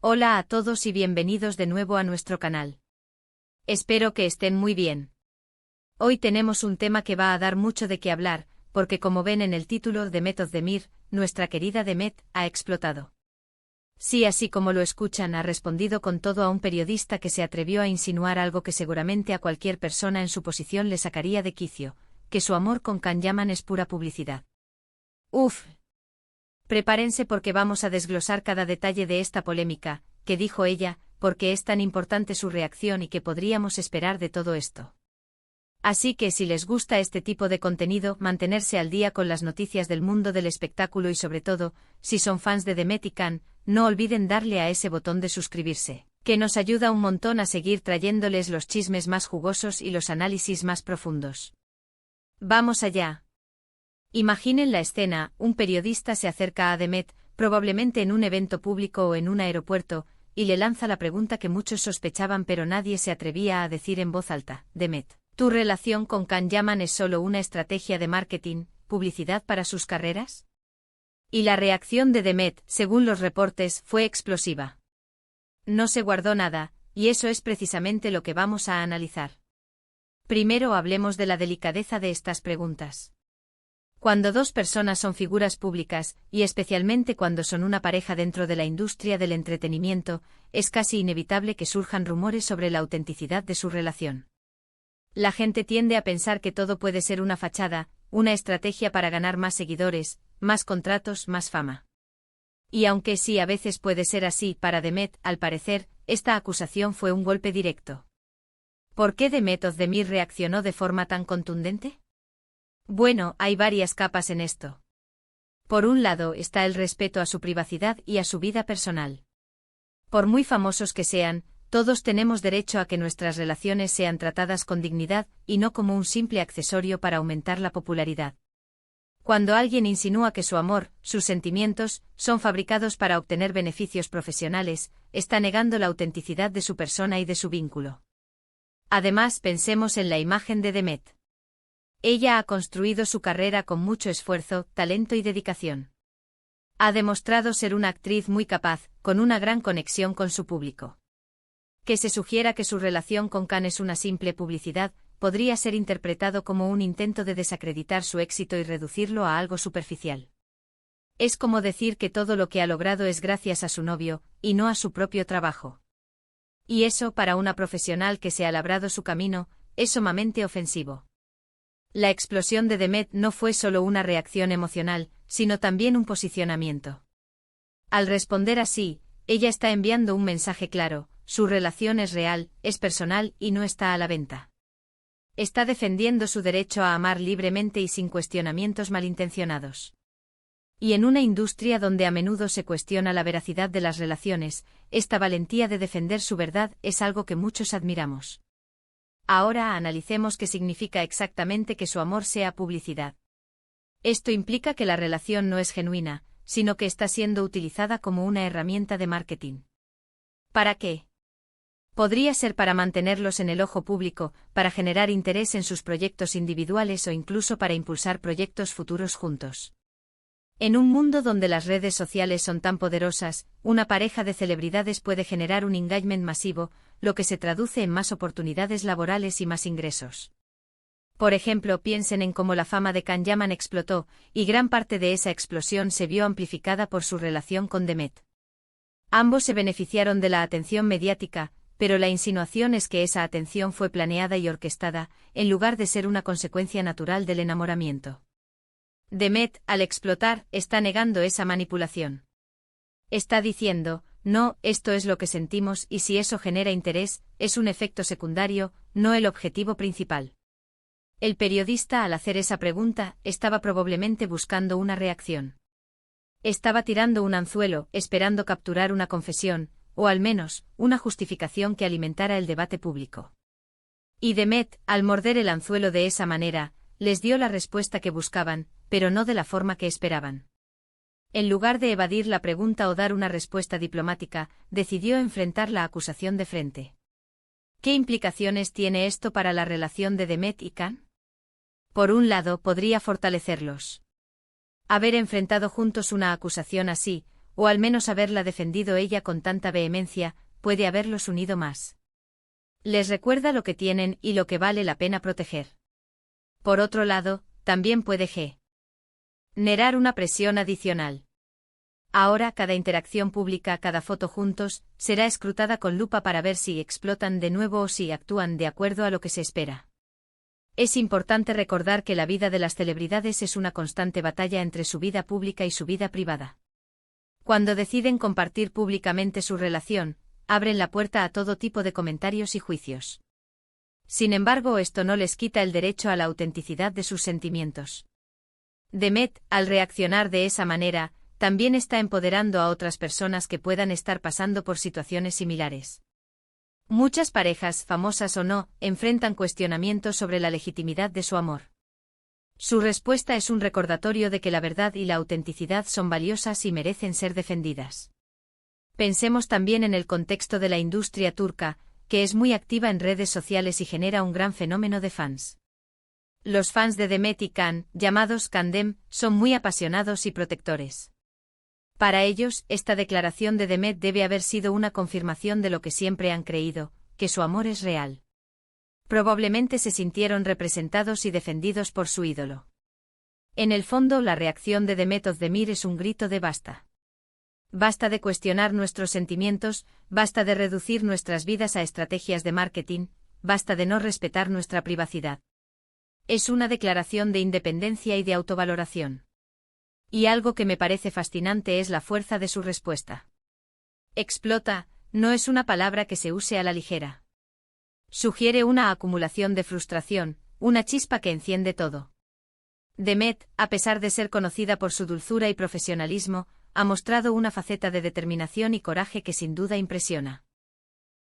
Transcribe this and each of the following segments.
Hola a todos y bienvenidos de nuevo a nuestro canal. Espero que estén muy bien. Hoy tenemos un tema que va a dar mucho de qué hablar, porque como ven en el título, Demet Özdemir, nuestra querida Demet, ha explotado. Sí, así como lo escuchan, ha respondido con todo a un periodista que se atrevió a insinuar algo que seguramente a cualquier persona en su posición le sacaría de quicio, que su amor con Can Yaman es pura publicidad. Uf. Prepárense porque vamos a desglosar cada detalle de esta polémica, que dijo ella, porque es tan importante su reacción y qué podríamos esperar de todo esto. Así que si les gusta este tipo de contenido, mantenerse al día con las noticias del mundo del espectáculo y sobre todo, si son fans de Demet y Can, no olviden darle a ese botón de suscribirse, que nos ayuda un montón a seguir trayéndoles los chismes más jugosos y los análisis más profundos. ¡Vamos allá! Imaginen la escena, un periodista se acerca a Demet, probablemente en un evento público o en un aeropuerto, y le lanza la pregunta que muchos sospechaban pero nadie se atrevía a decir en voz alta: Demet, ¿tu relación con Can Yaman es solo una estrategia de marketing, publicidad para sus carreras? Y la reacción de Demet, según los reportes, fue explosiva. No se guardó nada, y eso es precisamente lo que vamos a analizar. Primero hablemos de la delicadeza de estas preguntas. Cuando dos personas son figuras públicas, y especialmente cuando son una pareja dentro de la industria del entretenimiento, es casi inevitable que surjan rumores sobre la autenticidad de su relación. La gente tiende a pensar que todo puede ser una fachada, una estrategia para ganar más seguidores, más contratos, más fama. Y aunque sí a veces puede ser así, para Demet, al parecer, esta acusación fue un golpe directo. ¿Por qué Demet Özdemir reaccionó de forma tan contundente? Bueno, hay varias capas en esto. Por un lado está el respeto a su privacidad y a su vida personal. Por muy famosos que sean, todos tenemos derecho a que nuestras relaciones sean tratadas con dignidad y no como un simple accesorio para aumentar la popularidad. Cuando alguien insinúa que su amor, sus sentimientos, son fabricados para obtener beneficios profesionales, está negando la autenticidad de su persona y de su vínculo. Además, pensemos en la imagen de Demet. Ella ha construido su carrera con mucho esfuerzo, talento y dedicación. Ha demostrado ser una actriz muy capaz, con una gran conexión con su público. Que se sugiera que su relación con Can es una simple publicidad, podría ser interpretado como un intento de desacreditar su éxito y reducirlo a algo superficial. Es como decir que todo lo que ha logrado es gracias a su novio, y no a su propio trabajo. Y eso, para una profesional que se ha labrado su camino, es sumamente ofensivo. La explosión de Demet no fue solo una reacción emocional, sino también un posicionamiento. Al responder así, ella está enviando un mensaje claro: su relación es real, es personal y no está a la venta. Está defendiendo su derecho a amar libremente y sin cuestionamientos malintencionados. Y en una industria donde a menudo se cuestiona la veracidad de las relaciones, esta valentía de defender su verdad es algo que muchos admiramos. Ahora analicemos qué significa exactamente que su amor sea publicidad. Esto implica que la relación no es genuina, sino que está siendo utilizada como una herramienta de marketing. ¿Para qué? Podría ser para mantenerlos en el ojo público, para generar interés en sus proyectos individuales o incluso para impulsar proyectos futuros juntos. En un mundo donde las redes sociales son tan poderosas, una pareja de celebridades puede generar un engagement masivo, lo que se traduce en más oportunidades laborales y más ingresos. Por ejemplo, piensen en cómo la fama de Can Yaman explotó, y gran parte de esa explosión se vio amplificada por su relación con Demet. Ambos se beneficiaron de la atención mediática, pero la insinuación es que esa atención fue planeada y orquestada, en lugar de ser una consecuencia natural del enamoramiento. Demet, al explotar, está negando esa manipulación. Está diciendo: no, esto es lo que sentimos y si eso genera interés, es un efecto secundario, no el objetivo principal. El periodista, al hacer esa pregunta, estaba probablemente buscando una reacción. Estaba tirando un anzuelo, esperando capturar una confesión, o al menos, una justificación que alimentara el debate público. Y Demet, al morder el anzuelo de esa manera, les dio la respuesta que buscaban, pero no de la forma que esperaban. En lugar de evadir la pregunta o dar una respuesta diplomática, decidió enfrentar la acusación de frente. ¿Qué implicaciones tiene esto para la relación de Demet y Can? Por un lado, podría fortalecerlos. Haber enfrentado juntos una acusación así, o al menos haberla defendido ella con tanta vehemencia, puede haberlos unido más. Les recuerda lo que tienen y lo que vale la pena proteger. Por otro lado, también puede generar una presión adicional. Ahora cada interacción pública, cada foto juntos, será escrutada con lupa para ver si explotan de nuevo o si actúan de acuerdo a lo que se espera. Es importante recordar que la vida de las celebridades es una constante batalla entre su vida pública y su vida privada. Cuando deciden compartir públicamente su relación, abren la puerta a todo tipo de comentarios y juicios. Sin embargo, esto no les quita el derecho a la autenticidad de sus sentimientos. Demet, al reaccionar de esa manera, también está empoderando a otras personas que puedan estar pasando por situaciones similares. Muchas parejas, famosas o no, enfrentan cuestionamientos sobre la legitimidad de su amor. Su respuesta es un recordatorio de que la verdad y la autenticidad son valiosas y merecen ser defendidas. Pensemos también en el contexto de la industria turca, que es muy activa en redes sociales y genera un gran fenómeno de fans. Los fans de Demet y Can, llamados Kandem, son muy apasionados y protectores. Para ellos, esta declaración de Demet debe haber sido una confirmación de lo que siempre han creído, que su amor es real. Probablemente se sintieron representados y defendidos por su ídolo. En el fondo, la reacción de Demet Özdemir es un grito de basta. Basta de cuestionar nuestros sentimientos, basta de reducir nuestras vidas a estrategias de marketing, basta de no respetar nuestra privacidad. Es una declaración de independencia y de autovaloración. Y algo que me parece fascinante es la fuerza de su respuesta. Explota, no es una palabra que se use a la ligera. Sugiere una acumulación de frustración, una chispa que enciende todo. Demet, a pesar de ser conocida por su dulzura y profesionalismo, ha mostrado una faceta de determinación y coraje que sin duda impresiona.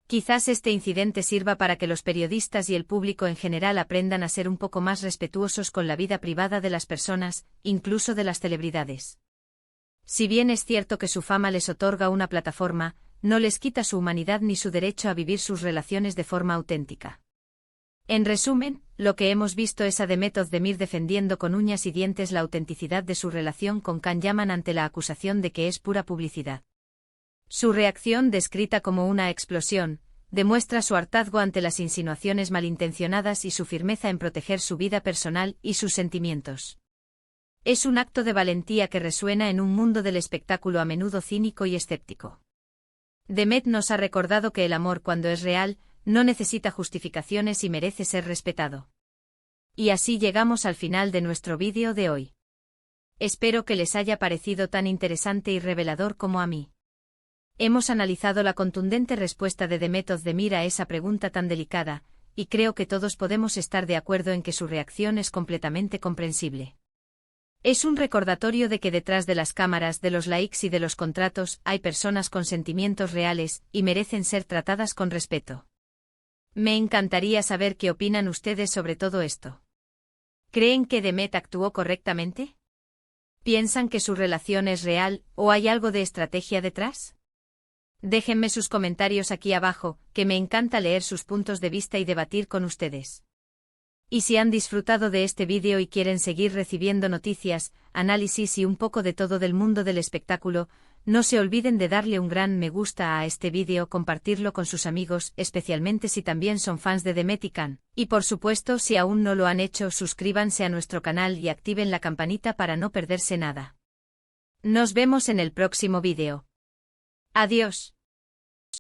Quizás este incidente sirva para que los periodistas y el público en general aprendan a ser un poco más respetuosos con la vida privada de las personas, incluso de las celebridades. Si bien es cierto que su fama les otorga una plataforma, no les quita su humanidad ni su derecho a vivir sus relaciones de forma auténtica. En resumen, lo que hemos visto es a Demet Özdemir defendiendo con uñas y dientes la autenticidad de su relación con Can Yaman ante la acusación de que es pura publicidad. Su reacción, descrita como una explosión, demuestra su hartazgo ante las insinuaciones malintencionadas y su firmeza en proteger su vida personal y sus sentimientos. Es un acto de valentía que resuena en un mundo del espectáculo a menudo cínico y escéptico. Demet nos ha recordado que el amor, cuando es real, no necesita justificaciones y merece ser respetado. Y así llegamos al final de nuestro vídeo de hoy. Espero que les haya parecido tan interesante y revelador como a mí. Hemos analizado la contundente respuesta de Demet Özdemir a esa pregunta tan delicada, y creo que todos podemos estar de acuerdo en que su reacción es completamente comprensible. Es un recordatorio de que detrás de las cámaras, de los likes y de los contratos, hay personas con sentimientos reales, y merecen ser tratadas con respeto. Me encantaría saber qué opinan ustedes sobre todo esto. ¿Creen que Demet actuó correctamente? ¿Piensan que su relación es real, o hay algo de estrategia detrás? Déjenme sus comentarios aquí abajo, que me encanta leer sus puntos de vista y debatir con ustedes. Y si han disfrutado de este vídeo y quieren seguir recibiendo noticias, análisis y un poco de todo del mundo del espectáculo, no se olviden de darle un gran me gusta a este vídeo, compartirlo con sus amigos, especialmente si también son fans de Demet y Can. Y por supuesto, si aún no lo han hecho, suscríbanse a nuestro canal y activen la campanita para no perderse nada. Nos vemos en el próximo vídeo. Adiós.